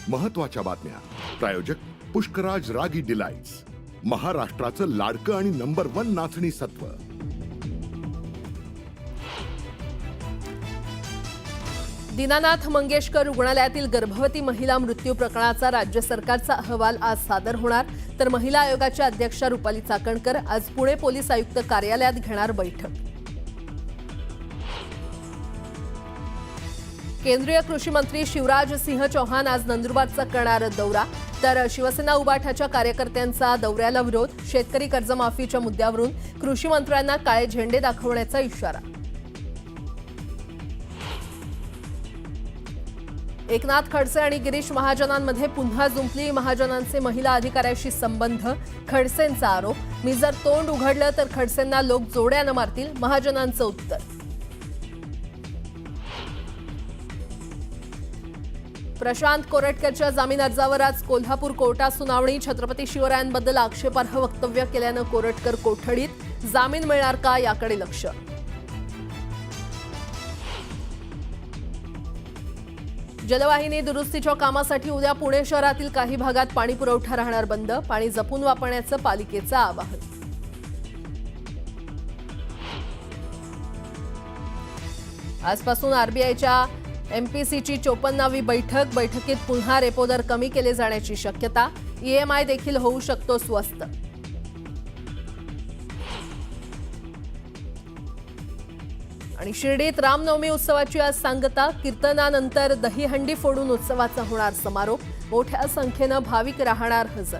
महत्त्वाच्या बातम्या. प्रायोजक पुष्कराज रागी डिलाइट्स, महाराष्ट्राचं लाडकं आणि नंबर 1 नाचणी सत्व. दीनानाथ मंगेशकर रुग्णालयातील गर्भवती महिला मृत्यू प्रकरणाचा राज्य सरकारचा अहवाल आज सादर होणार. तर महिला आयोगाच्या अध्यक्षा रुपाली चाकणकर आज पुणे पोलीस आयुक्त कार्यालयात घेणार बैठक. केंद्रीय कृषी मंत्री शिवराज सिंह चौहान आज नंदुरबारचा करणार दौरा. तर शिवसेना उबाठाच्या कार्यकर्त्यांचा दौऱ्याला विरोध. शेतकरी कर्जमाफीच्या मुद्द्यावरून कृषी मंत्र्यांना काळे झेंडे दाखवण्याचा इशारा. एकनाथ खडसे आणि गिरीश महाजनांमध्ये पुन्हा जुंपली. महाजनांचे महिला अधिकाऱ्याशी संबंध. खडसेंचा आरोप, मी जर तोंड उघडलं तर खडसेंना लोक जोड्यानं मारतील, महाजनांचं उत्तर. प्रशांत कोरटकरच्या जामीन अर्जावर आज कोल्हापूर कोर्टात सुनावणी. छत्रपती शिवरायांबद्दल आक्षेपार्ह वक्तव्य केल्यानं कोरटकर कोठडीत. जामीन मिळणार का याकडे लक्ष. जलवाहिनी दुरुस्तीच्या कामासाठी उद्या पुणे शहरातील काही भागात पाणी पुरवठा राहणार बंद. पाणी जपून वापरण्याचं पालिकेचं आवाहन. आजपासून आरबीआयच्या एमपीसीची 54वी बैठक. बैठकीत पुन्हा रेपो दर कमी केले जाण्याची शक्यता. ईएमआय देखील होऊ शकतो स्वस्त. आणि शिर्डीत रामनवमी उत्सवाची आज सांगता. कीर्तनानंतर दहीहंडी फोडून उत्सवाचा होणार समारोप. मोठ्या संख्येनं भाविक राहणार हजर.